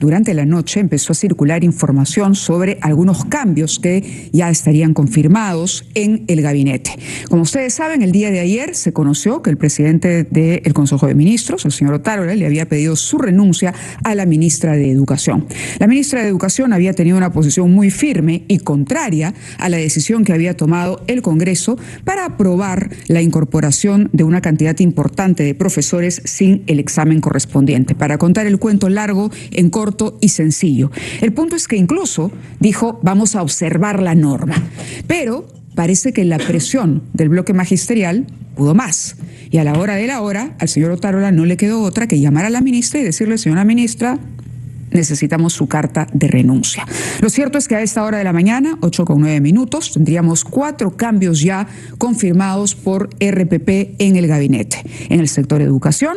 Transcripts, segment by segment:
durante la noche empezó a circular información sobre algunos cambios que ya estarían confirmados en el gabinete. Como ustedes saben, el día de ayer se conoció que el presidente del Consejo de Ministros, el señor Otárola, le había pedido su renuncia a la ministra de Educación. La ministra de Educación había tenido una posición muy firme y contraria a la decisión que había tomado el Congreso para aprobar la incorporación de una cantidad importante de profesores sin el examen correspondiente. Para contar el cuento largo en corto y sencillo, el punto es que incluso dijo: vamos a observar la norma, pero parece que la presión del bloque magisterial pudo más, y a la hora de la hora al señor Otárola no le quedó otra que llamar a la ministra y decirle: señora ministra, necesitamos su carta de renuncia. Lo cierto es que a esta hora de la mañana, 8:09, tendríamos 4 cambios ya confirmados por RPP en el gabinete, en el sector educación,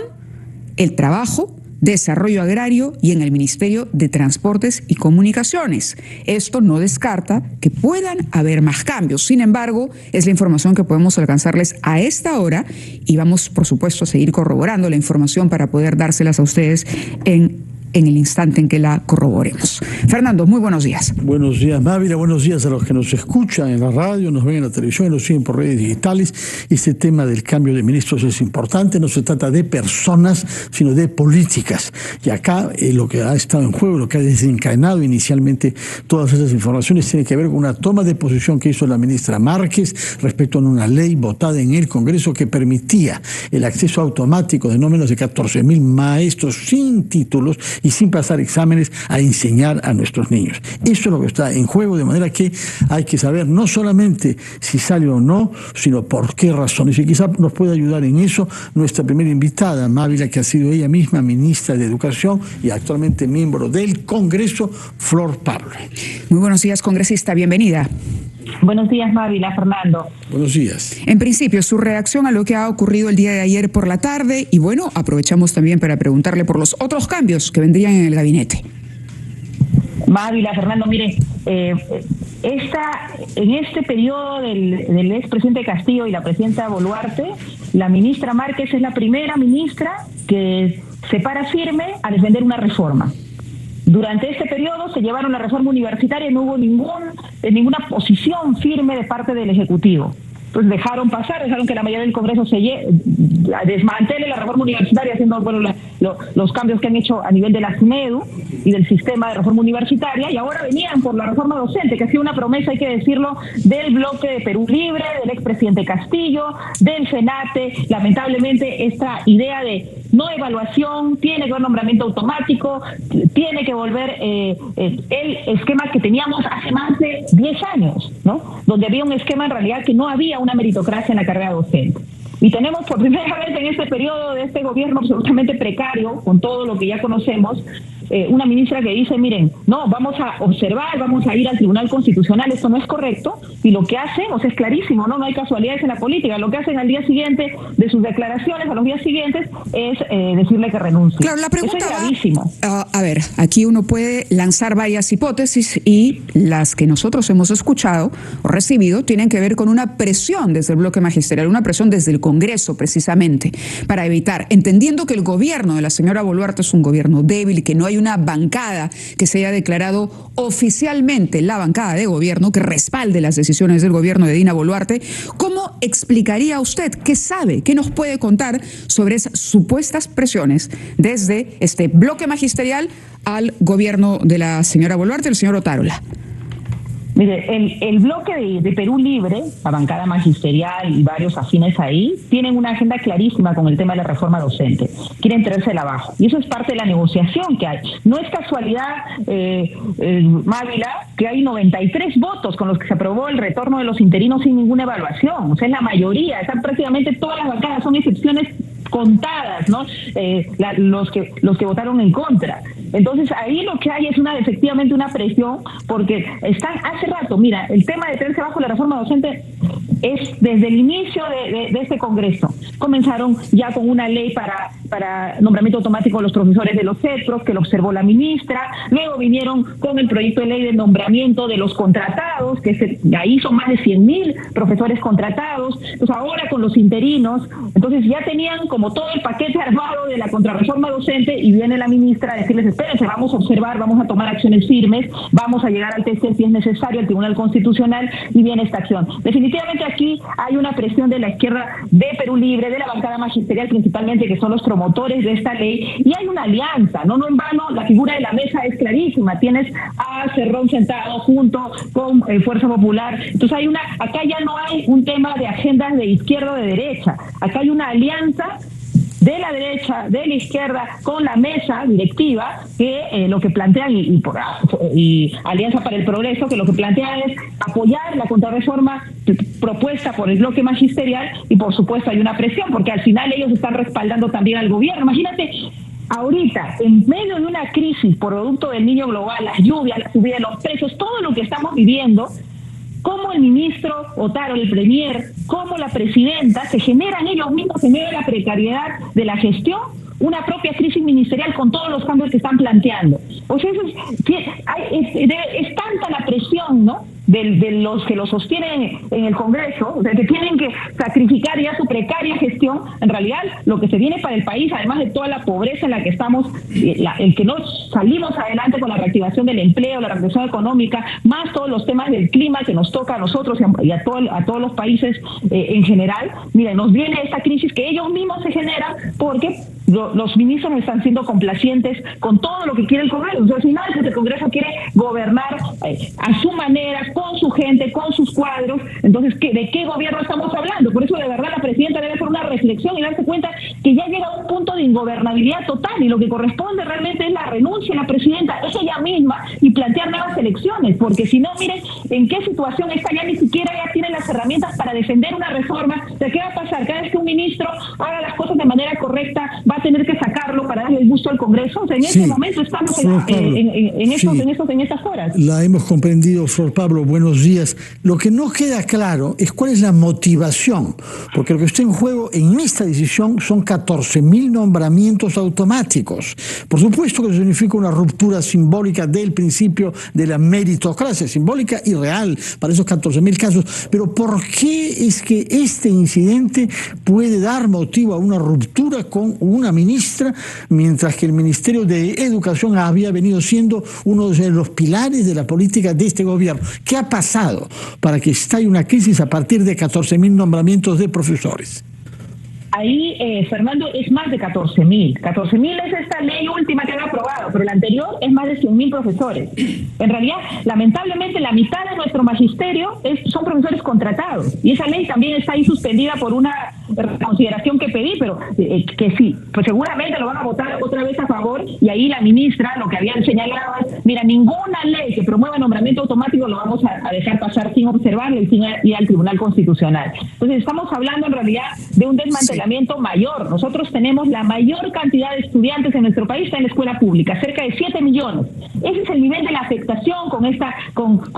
el trabajo, desarrollo agrario y en el Ministerio de Transportes y Comunicaciones. Esto no descarta que puedan haber más cambios. Sin embargo, es la información que podemos alcanzarles a esta hora y vamos, por supuesto, a seguir corroborando la información para poder dárselas a ustedes en el instante en que la corroboremos. Fernando, muy buenos días. Buenos días, Mávila. Buenos días a los que nos escuchan en la radio, nos ven en la televisión y nos siguen por redes digitales. Este tema del cambio de ministros es importante. No se trata de personas, sino de políticas. Y acá lo que ha estado en juego, lo que ha desencadenado inicialmente todas esas informaciones, tiene que ver con una toma de posición que hizo la ministra Márquez respecto a una ley votada en el Congreso que permitía el acceso automático de no menos de 14.000 maestros sin títulos y sin pasar exámenes a enseñar a nuestros niños. Eso es lo que está en juego, de manera que hay que saber no solamente si sale o no, sino por qué razones. Y quizá nos puede ayudar en eso nuestra primera invitada, Mávila, que ha sido ella misma ministra de Educación y actualmente miembro del Congreso, Flor Pablo. Muy buenos días, congresista, bienvenida. Buenos días, Mávila, Fernando. Buenos días. En principio, su reacción a lo que ha ocurrido el día de ayer por la tarde y bueno, aprovechamos también para preguntarle por los otros cambios que vendrían en el gabinete. Mávila, Fernando, mire, en este periodo del expresidente Castillo y la presidenta Boluarte, la ministra Márquez es la primera ministra que se para firme a defender una reforma. Durante este periodo se llevaron la reforma universitaria y no hubo ninguna posición firme de parte del Ejecutivo. Entonces dejaron que la mayoría del Congreso se desmantele la reforma universitaria, haciendo los cambios que han hecho a nivel de la SUNEDU y del sistema de reforma universitaria, y ahora venían por la reforma docente, que ha sido una promesa, hay que decirlo, del bloque de Perú Libre, del expresidente Castillo, del Senate. Lamentablemente esta idea de no evaluación, tiene que haber nombramiento automático, tiene que volver el esquema que teníamos hace más de 10 años, ¿no? Donde había un esquema en realidad que no había una meritocracia en la carrera docente. Y tenemos por primera vez en este periodo de este gobierno absolutamente precario, con todo lo que ya conocemos, una ministra que dice: miren, no, vamos a observar, vamos a ir al Tribunal Constitucional, esto no es correcto, y lo que hacen, o sea, es clarísimo, no hay casualidades en la política, lo que hacen al día siguiente de sus declaraciones, a los días siguientes, es decirle que renuncie. Claro, la pregunta eso es gravísimo. A ver, aquí uno puede lanzar varias hipótesis y las que nosotros hemos escuchado o recibido tienen que ver con una presión desde el bloque magisterial, una presión desde el Congreso precisamente, para evitar, entendiendo que el gobierno de la señora Boluarte es un gobierno débil y que no hay una bancada que se haya declarado oficialmente la bancada de gobierno que respalde las decisiones del gobierno de Dina Boluarte. ¿Cómo explicaría usted, qué sabe, qué nos puede contar sobre esas supuestas presiones desde este bloque magisterial al gobierno de la señora Boluarte, el señor Otárola? Mire, el bloque de Perú Libre, la bancada magisterial y varios afines ahí, tienen una agenda clarísima con el tema de la reforma docente. Quieren traérsela abajo. Y eso es parte de la negociación que hay. No es casualidad, Mávila, que hay 93 votos con los que se aprobó el retorno de los interinos sin ninguna evaluación. O sea, es la mayoría. Están prácticamente todas las bancadas, son excepciones contadas, ¿no? Los que votaron en contra. Entonces ahí lo que hay es efectivamente una presión, porque están hace rato, mira, el tema de traerse abajo la reforma docente es desde el inicio de este Congreso. Comenzaron ya con una ley para para nombramiento automático de los profesores de los CEPROS, que lo observó la ministra. Luego vinieron con el proyecto de ley de nombramiento de los contratados, que ahí son más de 100.000 profesores contratados. Entonces ahora con los interinos, entonces ya tenían como todo el paquete armado de la contrarreforma docente, y viene la ministra a decirles: espérense, vamos a observar, vamos a tomar acciones firmes, vamos a llegar al TC si es necesario, al Tribunal Constitucional, y viene esta acción. Definitivamente aquí hay una presión de la izquierda, de Perú Libre, de la bancada magisterial principalmente, que son los promotores de esta ley, y hay una alianza, no en vano la figura de la mesa es clarísima. Tienes a Cerrón sentado junto con Fuerza Popular. Entonces acá ya no hay un tema de agendas de izquierda o de derecha, acá hay una alianza de la derecha, de la izquierda, con la mesa directiva, que lo que plantean, y Alianza para el Progreso, que lo que plantean es apoyar la contrarreforma propuesta por el bloque magisterial, y por supuesto hay una presión, porque al final ellos están respaldando también al gobierno. Imagínate, ahorita, en medio de una crisis por producto del Niño Global, las lluvias, la subida de los precios, todo lo que estamos viviendo, cómo el ministro Otaro, el premier, cómo la presidenta, se generan ellos mismos en medio de la precariedad de la gestión una propia crisis ministerial con todos los cambios que están planteando. Pues eso es tanta la presión, ¿no?, de los que lo sostienen en el Congreso, o sea, que tienen que sacrificar ya su precaria gestión. En realidad, lo que se viene para el país, además de toda la pobreza en la que estamos, el que no salimos adelante con la reactivación del empleo, la reactivación económica, más todos los temas del clima que nos toca a nosotros y a todos los países en general. Miren, nos viene esta crisis que ellos mismos se generan porque los ministros no están siendo complacientes con todo lo que quiere el Congreso. Entonces, al final, el Congreso quiere gobernar a su manera, con su gente, con sus cuadros. Entonces, ¿de qué gobierno estamos hablando? Por eso, de verdad, la presidenta debe hacer una reflexión y darse cuenta que ya llega a un punto de ingobernabilidad total, y lo que corresponde realmente es la renuncia de la presidenta, es ella misma, y plantear nuevas elecciones, porque si no, miren en qué situación está. Ya ni siquiera ya tiene las herramientas para defender una reforma. O sea, ¿qué va a pasar? Cada vez que un ministro haga las cosas de manera correcta, va a tener que sacarlo para darle el gusto al Congreso. O sea, en ese momento estamos en estas horas. La hemos comprendido, Flor Pablo. Buenos días. Lo que no queda claro es cuál es la motivación, porque lo que está en juego en esta decisión son 14.000 nombramientos automáticos. Por supuesto que eso significa una ruptura simbólica del principio de la meritocracia, simbólica y real para esos 14.000 casos. Pero ¿por qué es que este incidente puede dar motivo a una ruptura con una ministra, mientras que el Ministerio de Educación había venido siendo uno de los pilares de la política de este gobierno? ¿Qué ha pasado para que estalle una crisis a partir de 14.000 nombramientos de profesores? Ahí, Fernando, es más de 14.000. 14.000 es esta ley última que han aprobado, pero la anterior es más de 100.000 profesores. En realidad, lamentablemente, la mitad de nuestro magisterio son profesores contratados. Y esa ley también está ahí suspendida por una consideración que pedí, pero que sí, pues seguramente lo van a votar otra vez a favor. Y ahí la ministra lo que habían señalado es: mira, ninguna ley que promueva nombramiento automático lo vamos a dejar pasar sin observarlo y sin ir al Tribunal Constitucional. Entonces, estamos hablando en realidad de un desmantelamiento mayor. Nosotros tenemos la mayor cantidad de estudiantes en nuestro país en la escuela pública, cerca de 7 millones. Ese es el nivel de la afectación con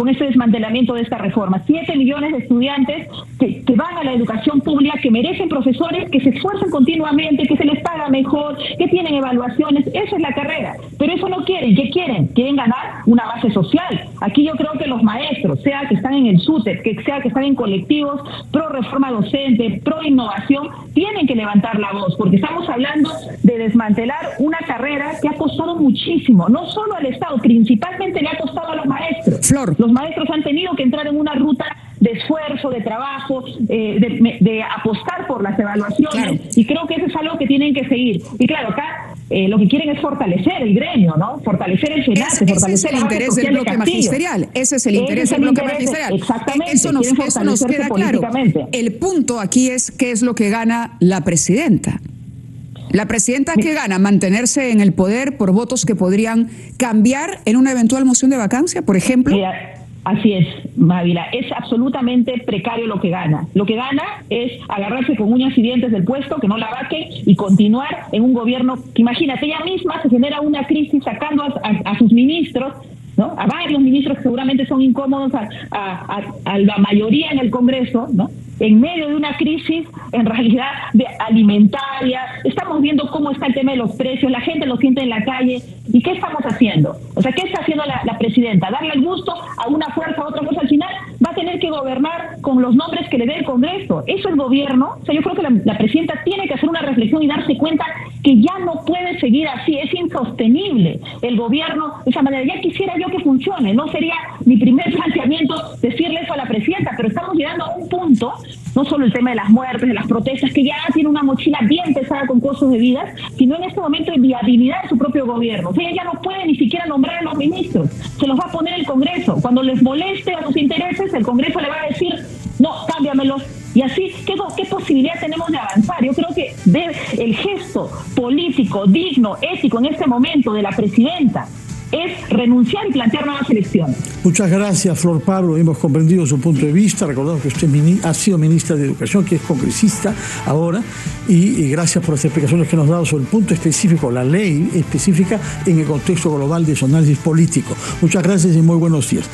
este desmantelamiento de esta reforma. 7 millones de estudiantes que van a la educación pública, que merecen profesores que se esfuerzan continuamente, que se les paga mejor, que tienen evaluaciones. Esa es la carrera. Pero eso no quieren. ¿Qué quieren? Quieren ganar una base social. Aquí yo creo que los maestros, sea que están en el SUTEP, que sea que están en colectivos pro reforma docente, pro innovación, tienen que levantar la voz, porque estamos hablando de desmantelar una carrera que ha costado muchísimo, no solo al Estado, principalmente le ha costado a los maestros. Flor. Los maestros han tenido que entrar en una ruta de esfuerzo, de trabajo, de apostar por las evaluaciones, claro. Y creo que eso es algo que tienen que seguir. Y claro, acá lo que quieren es fortalecer el gremio, ¿no? Fortalecer el SENACE, fortalecer ese es el interés del bloque magisterial. Ese es el interés del bloque magisterial. Exactamente. Eso nos queda claro. El punto aquí es qué es lo que gana la presidenta. La presidenta, ¿qué gana? ¿Mantenerse en el poder por votos que podrían cambiar en una eventual moción de vacancia, por ejemplo? Así es, Mávila, es absolutamente precario lo que gana. Lo que gana es agarrarse con uñas y dientes del puesto, que no la vaquen, y continuar en un gobierno que, imagínate, ella misma se genera una crisis sacando a sus ministros, ¿no? A varios ministros que seguramente son incómodos a la mayoría en el Congreso, ¿no? en medio de una crisis, en realidad, alimentaria. Estamos viendo cómo está el tema de los precios, la gente lo siente en la calle. ¿Y qué estamos haciendo? O sea, ¿qué está haciendo la presidenta? ¿Darle el gusto a una fuerza, a otra fuerza? Al final va a tener que gobernar con los nombres que le dé el Congreso. ¿Eso es gobierno? O sea, yo creo que la presidenta tiene que hacer una reflexión y darse cuenta que ya no puede seguir así. Es insostenible el gobierno de esa manera. Ya quisiera yo que funcione. No sería mi primer planteamiento decirle eso a la presidenta, pero estamos llegando a un punto, no solo el tema de las muertes, de las protestas, que ya tiene una mochila bien pesada con costos de vidas, sino en este momento de viabilidad de su propio gobierno. O sea, ella ya no puede ni siquiera nombrar a los ministros, se los va a poner el Congreso. Cuando les moleste a sus intereses, el Congreso le va a decir, no, cámbiamelos. Y así, ¿qué posibilidad tenemos de avanzar? Yo creo que el gesto político, digno, ético en este momento de la presidenta es renunciar y plantear nuevas elecciones. Muchas gracias, Flor Pablo. Hemos comprendido su punto de vista. Recordamos que usted ha sido ministra de Educación, que es congresista ahora, y gracias por las explicaciones que nos ha dado sobre el punto específico, la ley específica en el contexto global de su análisis político. Muchas gracias y muy buenos días.